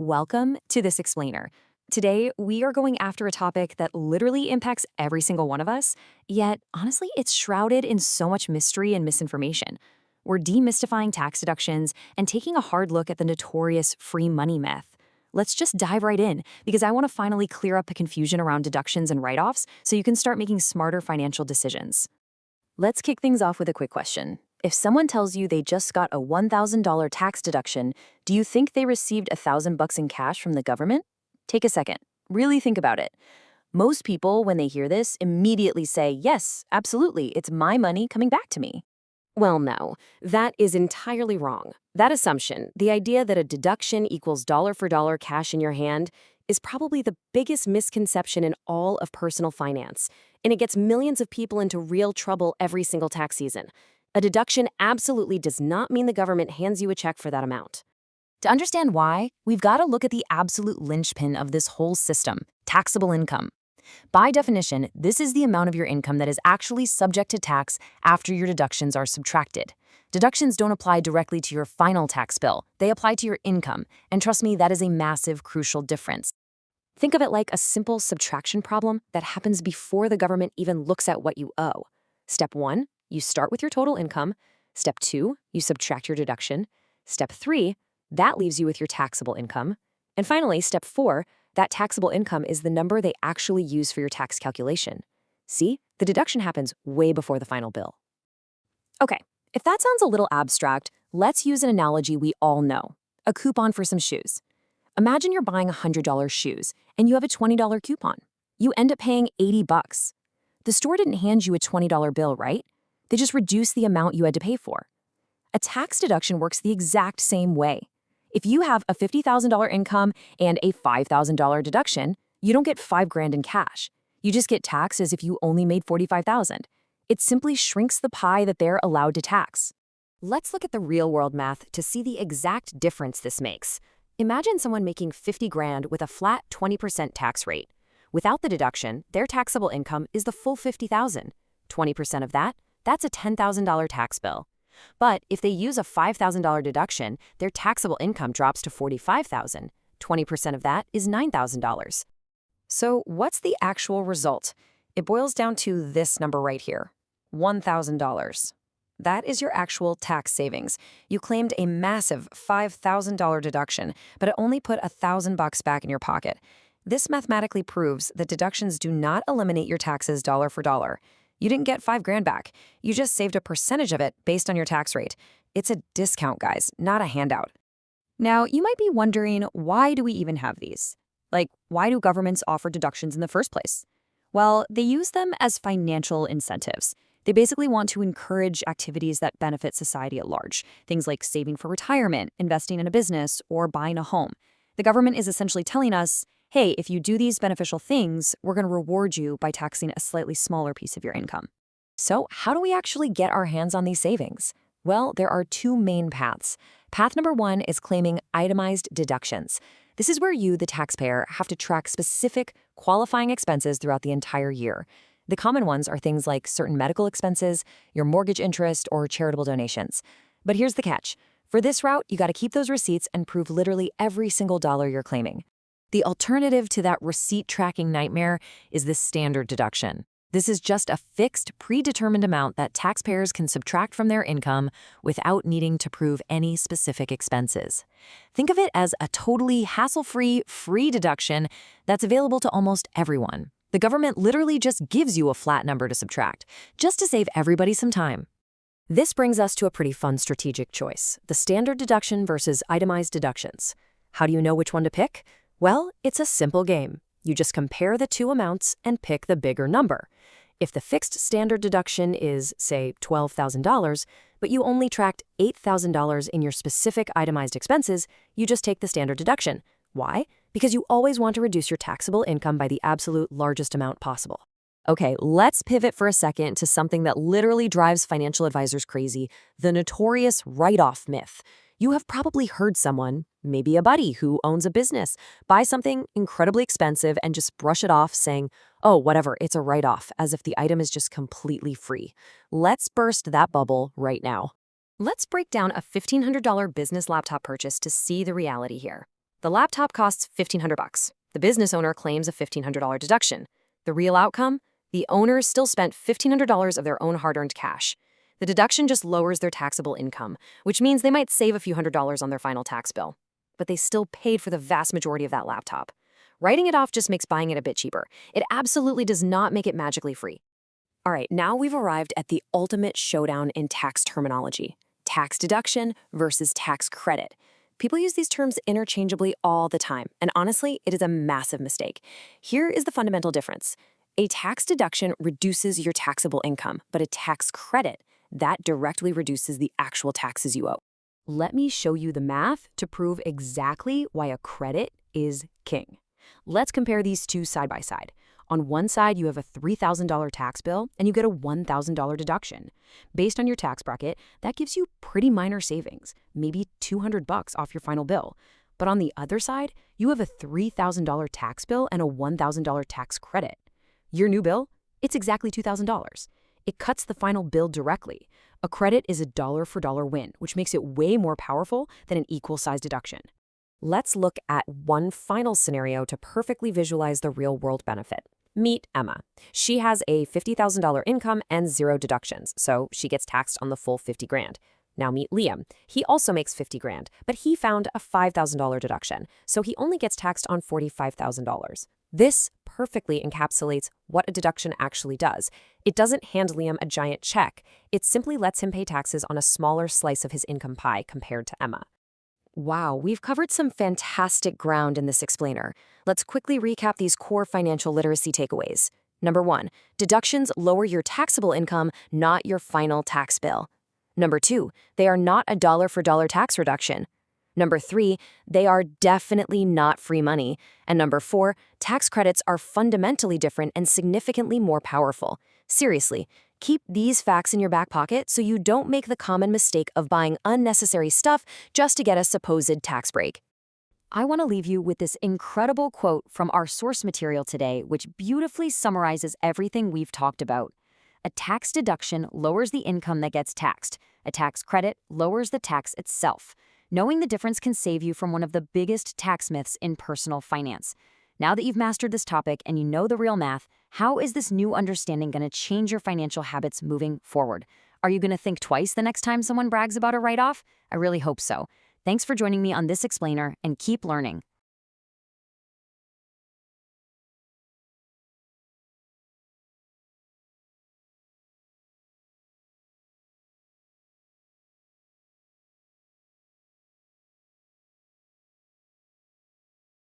Welcome to This Explainer. Today, we are going after a topic that literally impacts every single one of us, yet honestly, it's shrouded in so much mystery and misinformation. We're demystifying tax deductions and taking a hard look at the notorious free money myth. Let's just dive right in, because I want to finally clear up the confusion around deductions and write-offs so you can start making smarter financial decisions. Let's kick things off with a quick question. If someone tells you they just got a $1,000 tax deduction, do you think they received $1,000 in cash from the government? Take a second. Really think about it. Most people, when they hear this, immediately say, yes, absolutely, it's my money coming back to me. Well, no, that is entirely wrong. That assumption, the idea that a deduction equals dollar for dollar cash in your hand, is probably the biggest misconception in all of personal finance, and it gets millions of people into real trouble every single tax season. A deduction absolutely does not mean the government hands you a check for that amount. To understand why, we've got to look at the absolute linchpin of this whole system, taxable income. By definition, this is the amount of your income that is actually subject to tax after your deductions are subtracted. Deductions don't apply directly to your final tax bill. They apply to your income, and trust me, that is a massive, crucial difference. Think of it like a simple subtraction problem that happens before the government even looks at what you owe. Step 1, you start with your total income. Step 2, you subtract your deduction. Step 3, that leaves you with your taxable income. And finally, step 4, that taxable income is the number they actually use for your tax calculation. See, the deduction happens way before the final bill. Okay, if that sounds a little abstract, let's use an analogy we all know, a coupon for some shoes. Imagine you're buying $100 shoes and you have a $20 coupon. You end up paying $80. The store didn't hand you a $20 bill, right? They just reduced the amount you had to pay for. A tax deduction works the exact same way. If you have a $50,000 income and a $5,000 deduction, you don't get $5,000 in cash. You just get taxed as if you only made $45,000. It simply shrinks the pie that they're allowed to tax. Let's look at the real-world math to see the exact difference this makes. Imagine someone making $50,000 with a flat 20% tax rate. Without the deduction, their taxable income is the full $50,000. 20% of that, that's a $10,000 tax bill. But if they use a $5,000 deduction, their taxable income drops to $45,000. 20% of that is $9,000. So what's the actual result? It boils down to this number right here, $1,000. That is your actual tax savings. You claimed a massive $5,000 deduction, but it only put $1,000 back in your pocket. This mathematically proves that deductions do not eliminate your taxes dollar for dollar. You didn't get $5,000 back. You just saved a percentage of it based on your tax rate. It's a discount, guys, not a handout. Now, you might be wondering, why do we even have these? Like, why do governments offer deductions in the first place? Well, they use them as financial incentives. They basically want to encourage activities that benefit society at large, things like saving for retirement, investing in a business, or buying a home. The government is essentially telling us, hey, if you do these beneficial things, we're going to reward you by taxing a slightly smaller piece of your income. So how do we actually get our hands on these savings? Well, there are two main paths. Path number 1 is claiming itemized deductions. This is where you, the taxpayer, have to track specific qualifying expenses throughout the entire year. The common ones are things like certain medical expenses, your mortgage interest, or charitable donations. But here's the catch. For this route, you got to keep those receipts and prove literally every single dollar you're claiming. The alternative to that receipt tracking nightmare is the standard deduction. This is just a fixed, predetermined amount that taxpayers can subtract from their income without needing to prove any specific expenses. Think of it as a totally hassle-free, free deduction that's available to almost everyone. The government literally just gives you a flat number to subtract, just to save everybody some time. This brings us to a pretty fun strategic choice, the standard deduction versus itemized deductions. How do you know which one to pick? Well, it's a simple game. You just compare the two amounts and pick the bigger number. If the fixed standard deduction is, say, $12,000, but you only tracked $8,000 in your specific itemized expenses, you just take the standard deduction. Why? Because you always want to reduce your taxable income by the absolute largest amount possible. Okay, let's pivot for a second to something that literally drives financial advisors crazy, the notorious write-off myth. You have probably heard someone, maybe a buddy who owns a business, buy something incredibly expensive and just brush it off saying, oh, whatever, it's a write-off, as if the item is just completely free. Let's burst that bubble right now. Let's break down a $1,500 business laptop purchase to see the reality here. The laptop costs $1,500. The business owner claims a $1,500 deduction. The real outcome? The owners still spent $1,500 of their own hard-earned cash. The deduction just lowers their taxable income, which means they might save a few $100s on their final tax bill. But they still paid for the vast majority of that laptop. Writing it off just makes buying it a bit cheaper. It absolutely does not make it magically free. All right, now we've arrived at the ultimate showdown in tax terminology: tax deduction versus tax credit. People use these terms interchangeably all the time, and honestly, it is a massive mistake. Here is the fundamental difference. A tax deduction reduces your taxable income, but a tax credit, that directly reduces the actual taxes you owe. Let me show you the math to prove exactly why a credit is king. Let's compare these two side by side. On one side, you have a $3,000 tax bill, and you get a $1,000 deduction. Based on your tax bracket, that gives you pretty minor savings, maybe $200 off your final bill. But on the other side, you have a $3,000 tax bill and a $1,000 tax credit. Your new bill? It's exactly $2,000. It cuts the final bill directly. A credit is a dollar-for-dollar win, which makes it way more powerful than an equal-size deduction. Let's look at one final scenario to perfectly visualize the real-world benefit. Meet Emma. She has a $50,000 income and 0 deductions, so she gets taxed on the full 50 grand. Now meet Liam. He also makes 50 grand, but he found a $5,000 deduction, so he only gets taxed on $45,000. This perfectly encapsulates what a deduction actually does. It doesn't hand Liam a giant check. It simply lets him pay taxes on a smaller slice of his income pie compared to Emma. Wow, we've covered some fantastic ground in this explainer. Let's quickly recap these core financial literacy takeaways. Number 1, deductions lower your taxable income, not your final tax bill. Number 2, they are not a dollar-for-dollar tax reduction. Number 3, they are definitely not free money. And number 4, tax credits are fundamentally different and significantly more powerful. Seriously, keep these facts in your back pocket so you don't make the common mistake of buying unnecessary stuff just to get a supposed tax break. I want to leave you with this incredible quote from our source material today, which beautifully summarizes everything we've talked about. A tax deduction lowers the income that gets taxed. A tax credit lowers the tax itself. Knowing the difference can save you from one of the biggest tax myths in personal finance. Now that you've mastered this topic and you know the real math, how is this new understanding going to change your financial habits moving forward? Are you going to think twice the next time someone brags about a write-off? I really hope so. Thanks for joining me on this explainer, and keep learning.